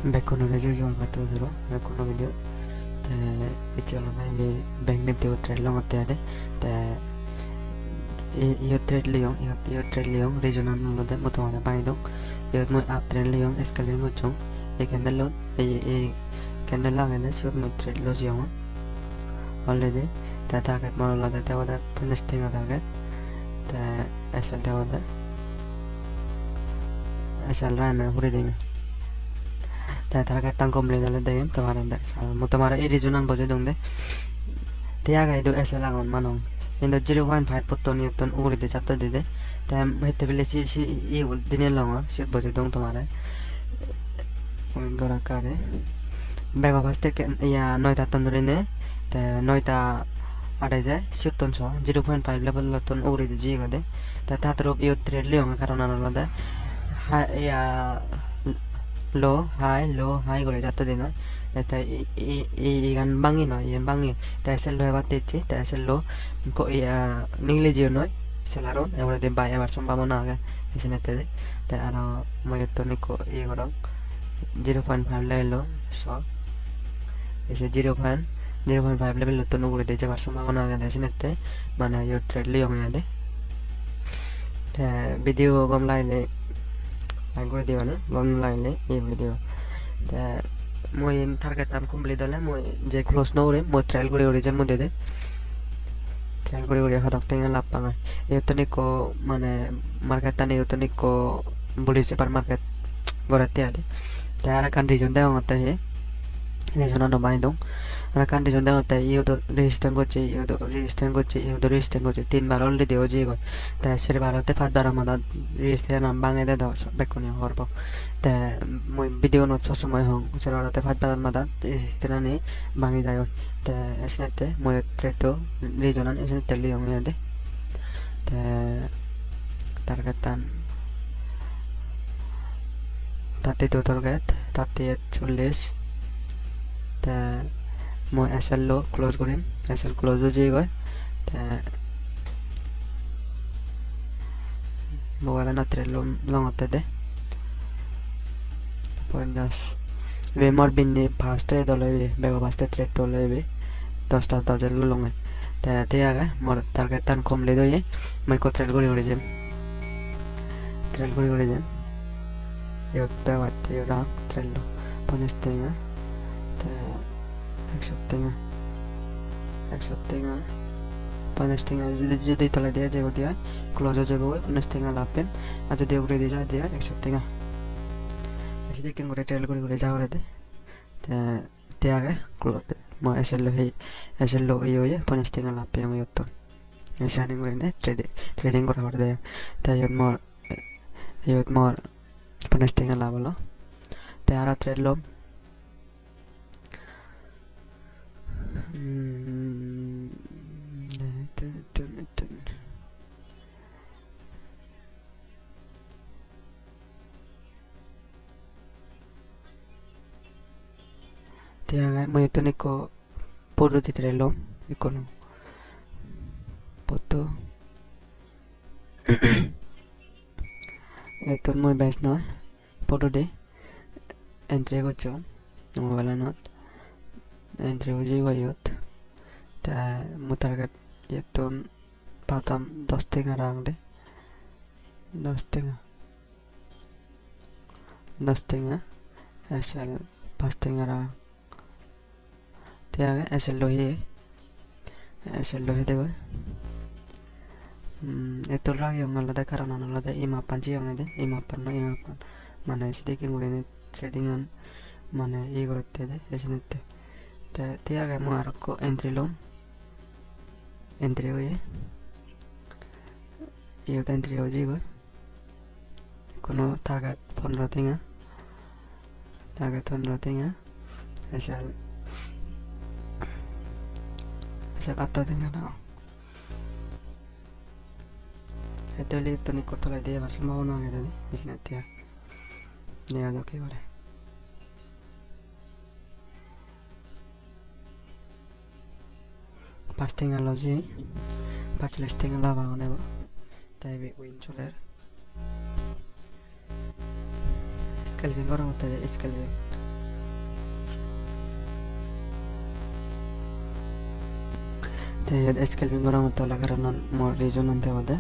Bekono residual batuduro bekono video te itiolo dai bank nifty trade long otte te iyo trade liong iyo trade liong regional lode motomane baidong iyo moi up trade liong escaling gochong e candle lot e candle lagene siot moi trade lo jiong already te target maro lode te wada punisting target te SL te wada SL rame huriding te target tang complete dale dayem tomara dak motomara e regional boje dongde te aga ido SL angon manong indo 0.5 potton newton uguride chatta dide tam hete bele si e ul dine longor sit boje dong tomara gora kare bego faste ya noita tandurine te noita ada যায় 0.5 level ton uguride ji gade ta tatrop yo trade leong karon anolada ya low high করে যাতে দিন এটা এই গান বাঙি নয় এই বাঙি তা এসেল লো এবার দিচ্ছি তা এসেল লো নিংলে জিও নয় সেলারো এবার দে বাই এবার সম্ভাবনা আগে এসে নিতে দে তা আর মগে তো নিকো এই করো 0.5 লেভেল স এসে 0.5 লেভেল তো নগুড়ি দিয়ে যাবার সম্ভাবনা আগে এসে নিতে মানে ইউ ট্রেড লিও মেয়াদে ভিডিও গম লাইলে করে দিও না গম লাইলে এই ভিডিও তা মই টার্গেট টাম কমপ্লিট হলে মই যে ক্লোজ নকরে মই ট্রায়াল করে ওরিজিন মধ্যে দে ট্রায়াল করে ওরি হাতক তেঙ্গা লাভ পাঙা ইউতনিকো মানে মার্কেট টানে ইউতনিকো বুলিছে পার মার্কেট গরাতে আদে তা আর কান রিজন দেও ngata he রিজন না বাই দং আর কান রিজন দেও তা ইউতো রেজিস্ট্যান্স করছে ইউতো রেজিস্ট্যান্স করছে তিনবার অলরেডি ও যে গয় তা সের বারতে পাঁচবার আমাদের রেজিস্ট্যান্স নাম বাঙে দে দাও বেকনি হরব তে মই ভিডিও নত সময় হং সের বারতে পাঁচবার আমাদের রেজিস্ট্যান্স নি বাঙে যায় তে এসনেতে মই ট্রেটো রিজনাল এসনে তেলি হং দে তে টার্গেট টান তাতে তো টার্গেট তাতে 40 তে মই এসএল লো ক্লোজ করিম এসএল ক্লোজ হয়ে যায় গয় তে মোবাইল না ট্রেড লং হতে দে 50 वे मोर बिन्नी फास्ट ट्रेड होले बेगो फास्ट ट्रेड होले 10 टा 10 लो लंगे ते आगे मोर टारगेट टान कम ले दोये मैं को ट्रेड करी जे यो पे वाते यो रा ट्रेड लो पनेस्टेंगा te একশো পনেস্টিং যদি তলে দিয়ে যে দিয়া ক্লোজ হয়ে যাবে পনেস্টিং লাপেন আর যদি উপরে দিয়ে যায় দিয়া একশো এসে কেন করে ট্রেল করে যাওয়ারে দে te aগে ক্লোজ mo এসেল লো ইয়ে পনেস্টিং লাপে আমি তো এসানি করে নে ট্রেডিং করা করে দে তাই মোর পনেস্টিং লাভ হলো te ara trade low Tiang mo ito niko puro titrelo ikono poto ito mo best no puro de entry ko chon wala not entry ko jigo yot ta mo target yeton patam 10 tinga rang de 10 tinga asal 5 tinga rang tiaga asal lohi dego eto rang yang alada karena alada imapan ji yang ada imapan mana sedikit ngulene tradingan mana i gorotte de esinete tiaga mo arko entry hoye iyo entry hoji go kono target 15 tinga asal atau dengan itu lihat tuh nikot oleh dia harus mau nong gitu nih di sini dia ada oke boleh pasti ngaloji pas listing lava nih bu tapi win choler scalping orang udah scalping te scalping orang mata la karena more region nanti ada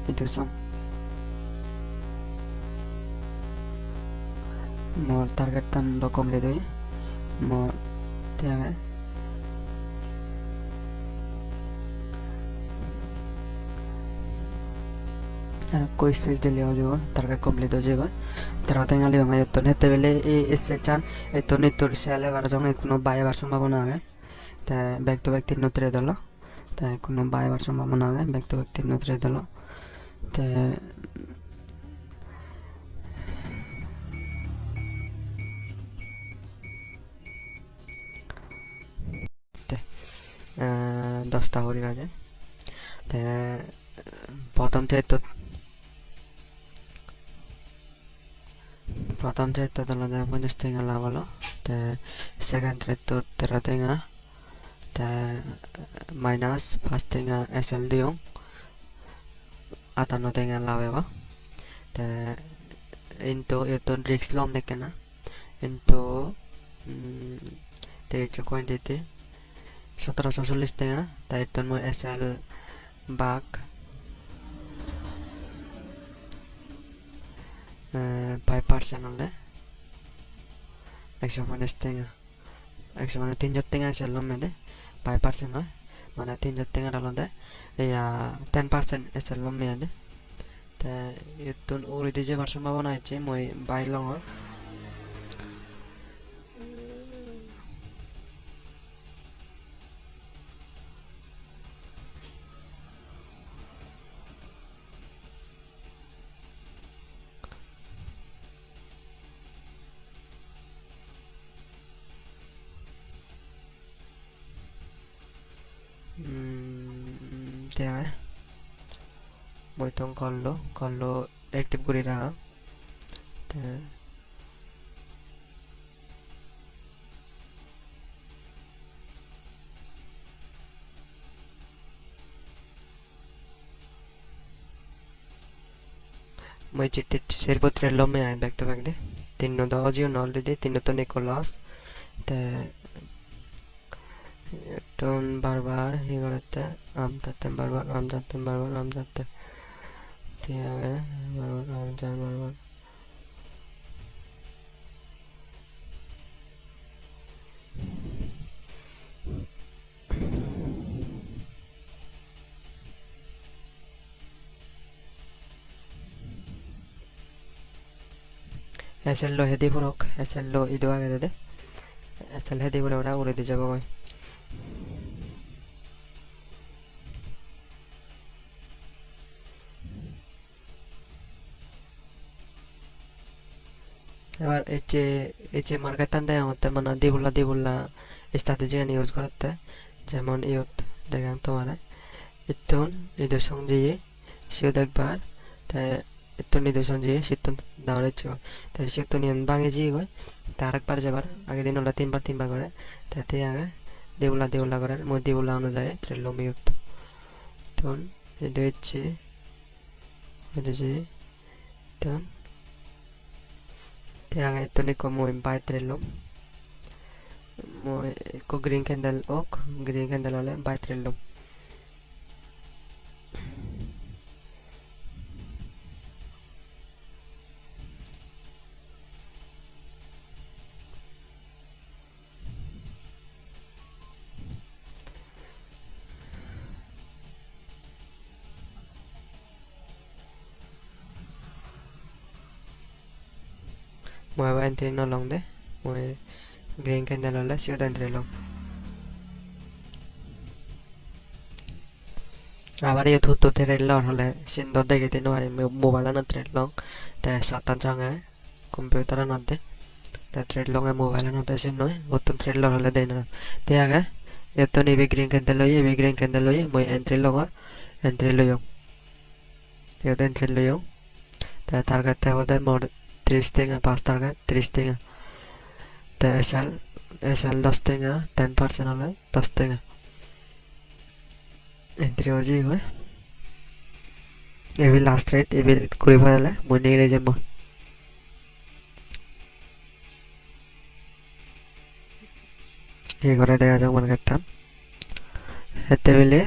itu song more target tan do complete hoy more tiaga कोई space दिले हो जाएगा target complete हो जाएगा తర్వాత ఇంకా లేవు ఎత్తో నెత్తే వెళ్ళి ఈ స్పేస్ చాన్ ఎత్తో నెత్తోడు సేలే వరజం ఎక్కువ బాయ్ వర్షం బాబునా ఆగే తే బ్యాక్ టు బ్యాక్ తిన్నో ತ್ರೆದಲ್ಲ తే ఎక్కువ బాయ్ వర్షం బాబునా ఆగే బ్యాక్ టు బ్యాక్ తిన్నో ತ್ರೆದಲ್ಲ తే তে 10টা হরি গাজে তে প্রথম thread to dalla da punya setengah lawalo te second thread to teratenga te minus pas tenga SL diong atano tenga lawewa te into itu risk lom dekena into te coin jete 1740 tenga ta itu mo SL back 5% হলে 150 টাকা 150 টাকা sell মেদে 5% হয় মানে 300 টাকা হলে ইয়া 10% sell মেদে তে ইতুন ওরিতে যে version বানাই আছে মই বাইলং tiaga moi tong kollo active kuri raha te moi chitte serpotre lomme ay back to back de tinno da audio already tinno to Nicholas te ton barbar higorete amtaten barbar tiaga barbar SL lo hedi purok SL lo idu age de SL hedi bole ora ure de jago এবার এচে মার্কেটান দেয় আমাদের মানে দিবুল্লা strategy use করতে যেমন ইউত দেখাম তোমার ইতুন ইদু সংজিয়ে CO দেখবার তাই ইতুন ইদু সংজিয়ে সিতুন দাঁড়ে ছিল তাই সিতুন ইয়ান বাঙে জিয়ে গয় তার একবার যাবার আগে দিন ওলা তিনবার করে তাতে আগে দিবুল্লা করার মই দিবুল্লা অনুযায়ী ত্রিলম ইউত তুন ইদু হচ্ছে তুন tiaga itu ni como en baitrello mo ko green candle ole baitrello moi va entrer no long de moi green candle ole sio entrer long আবার এই ধুতো তেরে লর হলে সিন্দর দেখে দিন আর মোবাইল না থ্রেড লং তে সাতান চাঙে কম্পিউটার না দে তে থ্রেড লং এ মোবাইল না দে সিন নয় অতন থ্রেড লর হলে দেন তে আগে এত নি গ্রিন ক্যান্ডেল লই মই এন্ট্রি লং এন্ট্রি লইও এত এন্ট্রি লইও তে টার্গেট তে হদে মোর 30 টাকা 5 টাকা 30 টাকা তে এসএল 10 টাকা 10% হলে 10 টাকা entry हो जाएगा ये भी लास्ट रेट ये भी कोई फाइल है मुझे नहीं ले এই করে দেখা যাক মনে করতাম এতে বেলে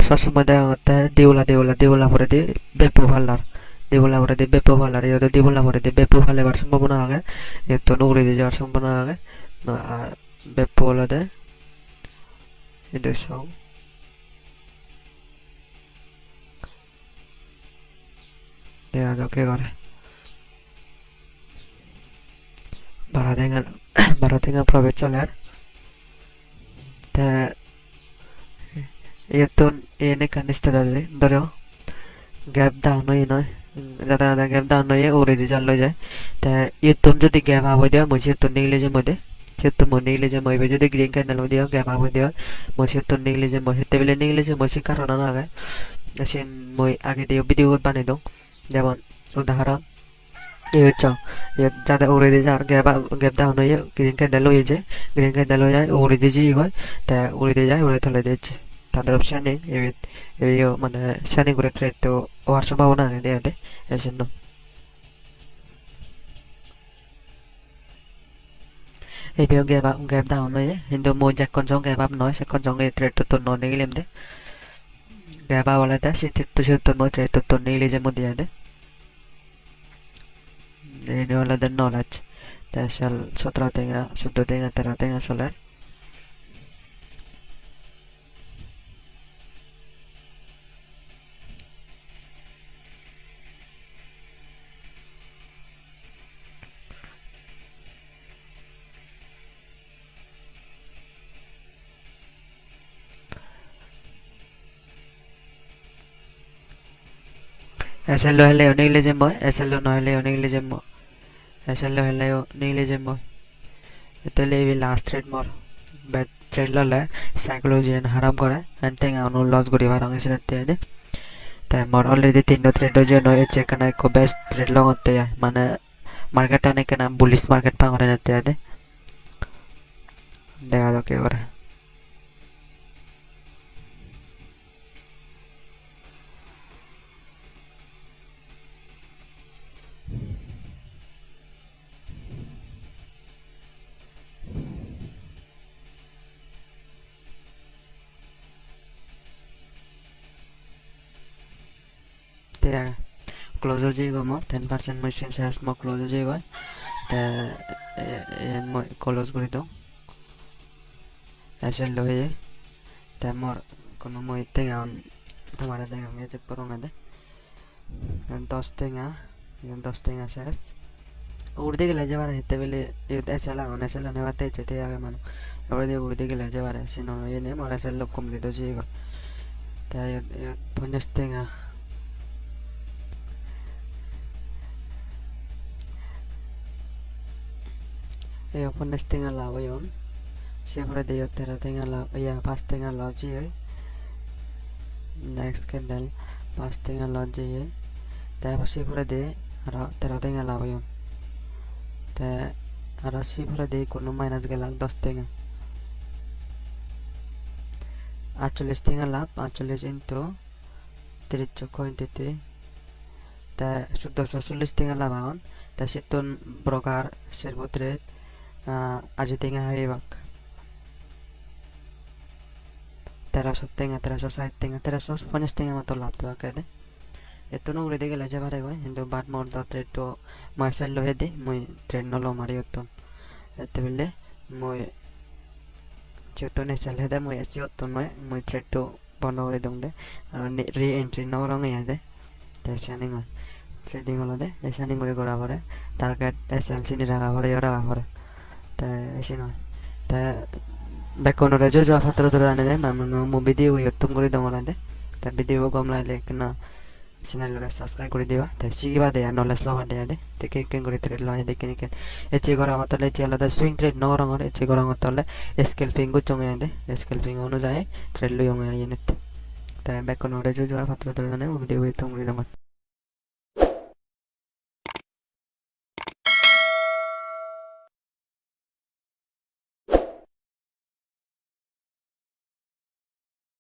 সবসময় দেখা করতে দেউলা পরে দিয়ে বেপু ফাল্লার দেউলা পরে দিয়ে বেপু ফাল্লার এই দেউলা পরে দিয়ে বেপু ফালেবার সম্ভাবনা আগে এর তো নুগড়ি দিয়ে যাওয়ার সম্ভাবনা আগে আর বেপু হলো দেয় এদের সব দেখা যাক কে করে ভারতেঙ্গা প্রবেশ চলে আর তা এতন এনে কানিস্তা দাদে ধরো গ্যাপ দাও নয় নয় দাদা গ্যাপ দাও নয় ওরে দিয়ে চাল যায় তা এতন যদি গ্যাপ আবো দেওয়া মই সেতন নিগলে যে মধ্যে সেতন মই নিগলে যে মই যদি গ্রিন ক্যান্ডেল দিও গ্যাপ আবো দেওয়া মই সেতন নিগলে যে মই হেতে বেলে নিগলে যে মই সে কারণ না আগে সে মই আগে দিয়ে ভিডিও বানাই দাও যেমন উদাহরণ এই হচ্ছে যাদের উড়ে দিয়ে যার গ্যাপ দাও নয় গ্রিন ক্যান্ডেল হয়ে যায় গ্রিন ক্যান্ডেল হয়ে যায় উড়ে দিয়ে যাই হয় তা উড়ে দিয়ে যায় উড়ে থলে দিচ্ছে তাদের শানিং এই মানে শানিং করে ট্রেড তো হওয়ার সম্ভাবনা আগে দেয়া দেয় এই জন্য এই বিও গ্যাপ দাও নয় কিন্তু মই যখন জং গ্যাপ আপ নয় সেখন জং এই ট্রেড তো নন নিগলেম দে গ্যাপ আওয়ালা দে সে তো মই ট্রেড তো নিগলে যে মধ্যে দে এই নিওলা দে নলেজ তা সাল 17 থেকে 14 থেকে 13 থেকে চলে SL হলে নিগলে যে মই SL নহলে নিগলে যে মই SL হলে নিগলে যে মই এতলে এই লাস্ট থ্রেড মর ব্যাট থ্রেড ললে সাইকোলজি এন হারাম করে এন্টেং আনো লস করি বারং এসে তে তাই মর অলরেডি তিনটা থ্রেড যে নয় এসে কানা কো বেস্ট থ্রেড লং হতে মানে মার্কেট আনে কেনা বুলিশ মার্কেট পাঙ্গরে নিতে দে দেখা যাক কি করে ক্লোজ হৈ যাব মোৰ 10% মই চেঞ্জ মই ক্লোজ হৈ গৈ মই ক্লোজ কৰি দিওঁ এসএল লৈ তা মোৰ কোনো মই টেঙা তোমার টেঙা আমি চেক করো না দে 10 টেঙা শেষ উড়তে গেলে যাবার হেতে বেলে এসএল নেওয়াতে যেতে আগে মানুষ উড়তে গেলে যাবার সিনো এনে মোর এসএল লোক কমপ্লিট হয়ে যাবে তাই 50 টেঙা এই 50 টেঙা লাভ হইন সেপরে দিয়ে 13 টেঙা লাভ 5 টেঙা লস দিয়ে নেক্সট ক্যান্ডেল 5 টেঙা লস দিয়ে তারপর সেপরে দিয়ে আর 13 টেঙা লাভ হইন তা আর সেপরে দিয়ে কোনো মাইনাস গেল 10 টেঙা 48 টেঙা লাভ 48 ইনটু 30 চক্ষ ইনটু তা 1440 টেঙা লাভ হন তা সেতন ব্রোকার সেরপত্রে আজি টেঙা হয়ে বাক 1300 টেঙা 1360 টেঙা 1350 টেঙা মতো লাভ দেওয়া কে দে এত নো উড়ে গেলে যে বারে গয় কিন্তু বাট মোর দা ট্রেড তো মাইসেল লহে দে মই ট্রেড নলো মারি হতো এতে বলে মই যেহেতু নেচাল হেদে মই এসি হতো নয় মই ট্রেড তো বন্ধ করে দম দে আর রি এন্ট্রি ন রঙ দে তেসানিং ট্রেডিং হলো দে তেসানিং করে করা পরে টার্গেট এসএল সিনি রাখা পরে রাখা পরে তা এসে নয় তা ব্যাকগ্রাউন্ডে যে ফাত্র ধরে আনে দেয় মো ভিডিও ইউটিউব করে দমলা দে তা ভিডিও কম লাগলে না চ্যানেলটা সাবস্ক্রাইব করে দিবা তাই শিখবা দে নলেজ লবা দে দে তে কেন করে ট্রেড লয় দেখে নিকে এচে করা মতলে এচে আলাদা সুইং ট্রেড ন রঙ এচে করা মতলে স্কেলপিং গো চঙে দে স্কেলপিং অনুযায়ী ট্রেড লয় আমি এনে তা ব্যাকগ্রাউন্ডে যে ফাত্র ধরে আনে ভিডিও ইউটিউব করে দমলা